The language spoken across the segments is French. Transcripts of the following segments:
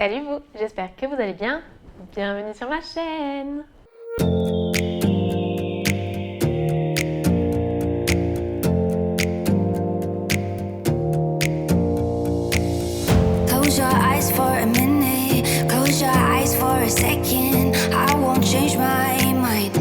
Salut vous, j'espère que vous allez bien. Bienvenue sur ma chaîne. Close your eyes for a minute, close your eyes for a second, I won't change my mind.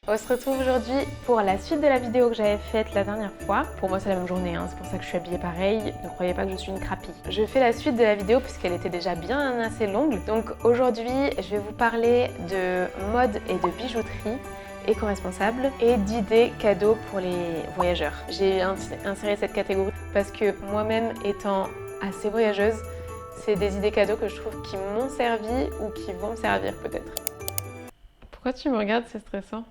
On se retrouve aujourd'hui pour la suite de la vidéo que j'avais faite la dernière fois. Pour moi c'est la même journée, c'est pour ça que je suis habillée pareil. Ne croyez pas que je suis une crapie. Je fais la suite de la vidéo puisqu'elle était déjà bien assez longue. Donc aujourd'hui je vais vous parler de mode et de bijouterie éco-responsable et d'idées cadeaux pour les voyageurs. J'ai inséré cette catégorie parce que moi-même étant assez voyageuse, c'est des idées cadeaux que je trouve qui m'ont servi ou qui vont me servir peut-être. Pourquoi tu me regardes, c'est stressant?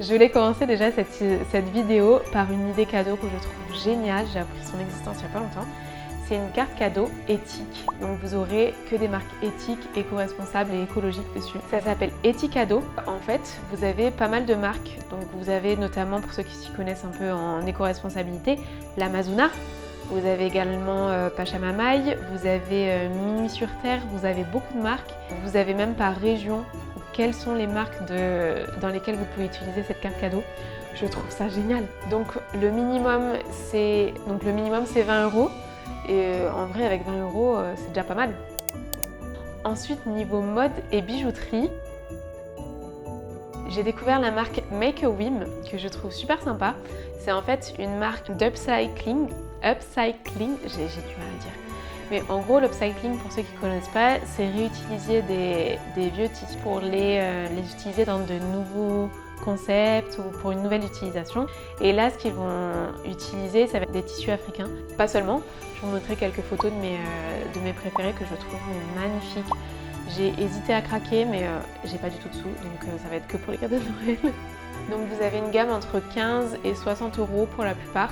Je voulais commencer déjà cette vidéo par une idée cadeau que je trouve géniale. J'ai appris son existence il n'y a pas longtemps. C'est une carte cadeau éthique. Donc vous aurez que des marques éthiques, éco-responsables et écologiques dessus. Ça s'appelle Etikado. En fait, vous avez pas mal de marques. Donc vous avez notamment, pour ceux qui s'y connaissent un peu en éco-responsabilité, l'Amazona. Vous avez également Pachamamaï, vous avez Mimi sur Terre, vous avez beaucoup de marques. Vous avez même par région quelles sont les marques dans lesquelles vous pouvez utiliser cette carte cadeau. Je trouve ça génial. Donc le minimum c'est 20 €. Et en vrai avec 20 €, c'est déjà pas mal. Ensuite niveau mode et bijouterie, j'ai découvert la marque Make a Whim que je trouve super sympa. C'est en fait une marque d'upcycling. Upcycling, j'ai du mal à dire. Mais en gros, l'upcycling, pour ceux qui ne connaissent pas, c'est réutiliser des vieux tissus pour les utiliser dans de nouveaux concepts ou pour une nouvelle utilisation. Et là, ce qu'ils vont utiliser, ça va être des tissus africains. Pas seulement, je vous montrerai quelques photos de mes préférés que je trouve magnifiques. J'ai hésité à craquer, mais j'ai pas du tout de sous, donc ça va être que pour les cadeaux de Noël. Donc vous avez une gamme entre 15 et 60 € pour la plupart.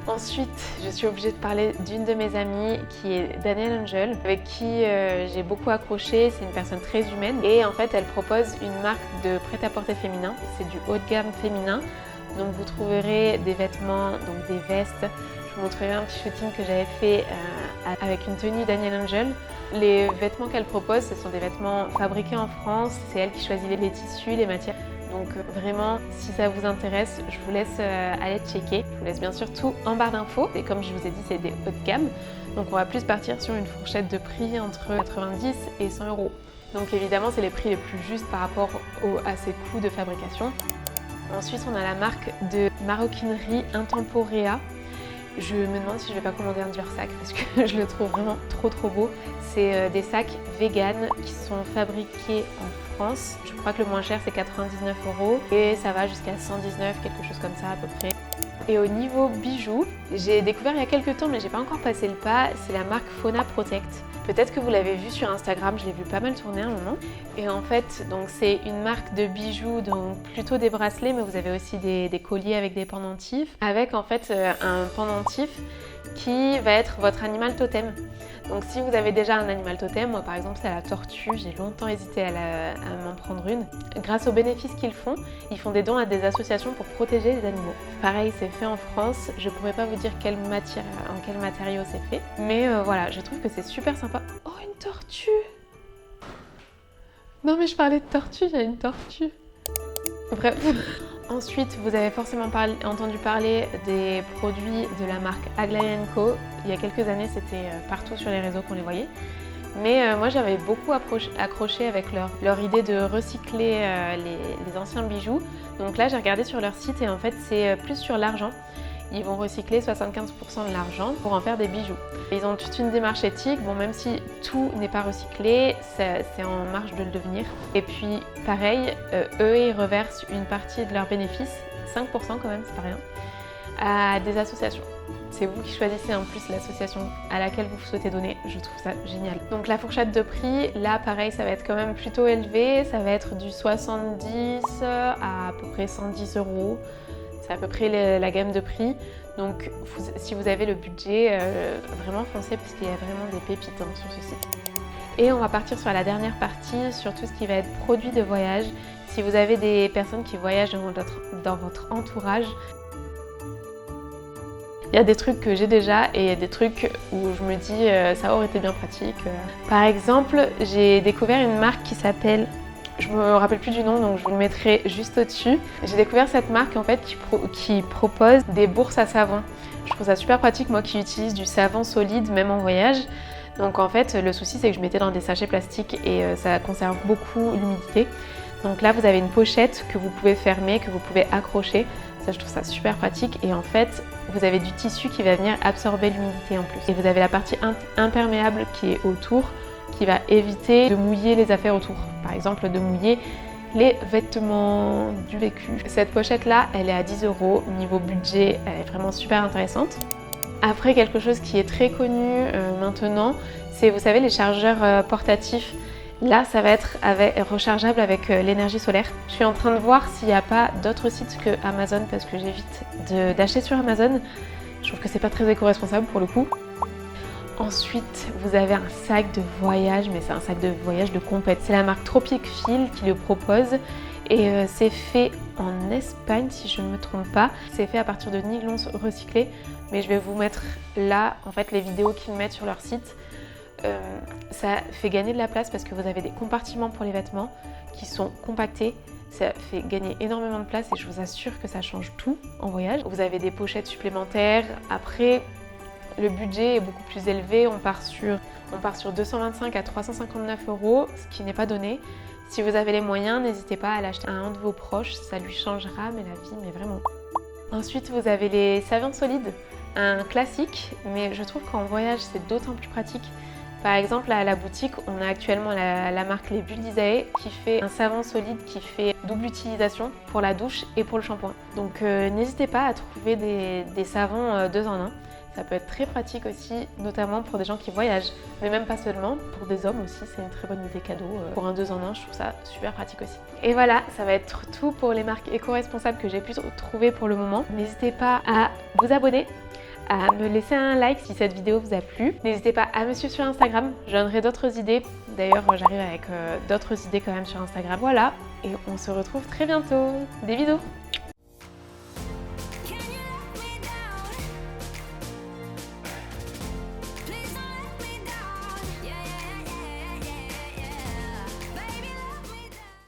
Ensuite, je suis obligée de parler d'une de mes amies qui est Danielle Angel, avec qui j'ai beaucoup accroché. C'est une personne très humaine et en fait, elle propose une marque de prêt-à-porter féminin. C'est du haut de gamme féminin. Donc vous trouverez des vêtements, donc des vestes. Je vous montrerai un petit shooting que j'avais fait avec une tenue Danielle Angel. Les vêtements qu'elle propose, ce sont des vêtements fabriqués en France. C'est elle qui choisit les tissus, les matières. Donc vraiment, si ça vous intéresse, je vous laisse aller checker. Je vous laisse bien sûr tout en barre d'infos. Et comme je vous ai dit, c'est des haut de gamme. Donc on va plus partir sur une fourchette de prix entre 90 et 100 €. Donc évidemment, c'est les prix les plus justes par rapport à ces coûts de fabrication. Ensuite, on a la marque de maroquinerie Intemporea. Je me demande si je vais pas commander un de leurs sacs parce que je le trouve vraiment trop beau. C'est des sacs vegan qui sont fabriqués en France. Je crois que le moins cher c'est 99 € et ça va jusqu'à 119, quelque chose comme ça à peu près. Et au niveau bijoux, j'ai découvert il y a quelques temps mais j'ai pas encore passé le pas, c'est la marque Fauna Protect. Peut-être que vous l'avez vu sur Instagram, je l'ai vu pas mal tourner à un moment. Et en fait, donc c'est une marque de bijoux, donc plutôt des bracelets, mais vous avez aussi des colliers avec des pendentifs, avec en fait un pendentif qui va être votre animal totem. Donc si vous avez déjà un animal totem, moi par exemple c'est la tortue, j'ai longtemps hésité à m'en prendre une. Grâce aux bénéfices qu'ils font, ils font des dons à des associations pour protéger les animaux. Pareil, c'est fait en France, je pourrais pas vous dire en quel matériau c'est fait, mais voilà, je trouve que c'est super sympa. Oh, une tortue! Non mais je parlais de tortue, il y a une tortue. Bref. Ensuite, vous avez forcément entendu parler des produits de la marque Aglaé & Co. Il y a quelques années, c'était partout sur les réseaux qu'on les voyait. Mais moi, j'avais beaucoup accroché avec leur idée de recycler les anciens bijoux. Donc là, j'ai regardé sur leur site et en fait, c'est plus sur l'argent. Ils vont recycler 75% de l'argent pour en faire des bijoux. Ils ont toute une démarche éthique, bon même si tout n'est pas recyclé, c'est en marche de le devenir. Et puis pareil, eux ils reversent une partie de leurs bénéfices, 5% quand même, c'est pas rien, à des associations. C'est vous qui choisissez en plus l'association à laquelle vous souhaitez donner, je trouve ça génial. Donc la fourchette de prix, là pareil ça va être quand même plutôt élevé, ça va être du 70 à peu près 110 €. C'est à peu près la gamme de prix. Donc si vous avez le budget, vraiment foncez parce qu'il y a vraiment des pépites sur ce site. Et on va partir sur la dernière partie, sur tout ce qui va être produits de voyage. Si vous avez des personnes qui voyagent dans votre entourage, Il y a des trucs que j'ai déjà et il y a des trucs où je me dis ça aurait été bien pratique. Par exemple, j'ai découvert une marque qui s'appelle, je me rappelle plus du nom donc je vous le mettrai juste au-dessus. J'ai découvert cette marque en fait qui propose des bourses à savon. Je trouve ça super pratique, moi qui utilise du savon solide même en voyage. Donc en fait le souci c'est que je mettais dans des sachets plastiques et ça conserve beaucoup l'humidité. Donc là vous avez une pochette que vous pouvez fermer, que vous pouvez accrocher. Ça, je trouve ça super pratique et en fait vous avez du tissu qui va venir absorber l'humidité en plus. Et vous avez la partie imperméable qui est autour qui va éviter de mouiller les affaires autour. Par exemple de mouiller les vêtements du vécu. Cette pochette là elle est à 10 €. Niveau budget elle est vraiment super intéressante. Après quelque chose qui est très connu maintenant c'est vous savez les chargeurs portatifs. Là, ça va être rechargeable avec l'énergie solaire. Je suis en train de voir s'il n'y a pas d'autres sites que Amazon parce que j'évite d'acheter sur Amazon. Je trouve que c'est pas très éco-responsable pour le coup. Ensuite, vous avez un sac de voyage, mais c'est un sac de voyage de compète. C'est la marque Tropic Feel qui le propose et c'est fait en Espagne si je ne me trompe pas. C'est fait à partir de nylon recyclé, mais je vais vous mettre là en fait les vidéos qu'ils mettent sur leur site. Ça fait gagner de la place parce que vous avez des compartiments pour les vêtements qui sont compactés. Ça fait gagner énormément de place et je vous assure que ça change tout en voyage. Vous avez des pochettes supplémentaires. Après, le budget est beaucoup plus élevé. On part sur 225 à 359 €, ce qui n'est pas donné. Si vous avez les moyens, n'hésitez pas à l'acheter à un de vos proches. Ça lui changera mais la vie, mais vraiment. Ensuite, vous avez les savons solides. Un classique, mais je trouve qu'en voyage, c'est d'autant plus pratique. Par exemple, à la boutique, on a actuellement la marque Les Bulles d'Isae qui fait un savon solide qui fait double utilisation pour la douche et pour le shampoing. Donc n'hésitez pas à trouver des savons 2 en 1. Ça peut être très pratique aussi, notamment pour des gens qui voyagent, mais même pas seulement, pour des hommes aussi, c'est une très bonne idée cadeau. Pour un 2 en 1, je trouve ça super pratique aussi. Et voilà, ça va être tout pour les marques éco-responsables que j'ai pu trouver pour le moment. N'hésitez pas à vous abonner, à me laisser un like si cette vidéo vous a plu. N'hésitez pas à me suivre sur Instagram, je donnerai d'autres idées. D'ailleurs, j'arrive avec d'autres idées quand même sur Instagram. Voilà, et on se retrouve très bientôt. Des bisous!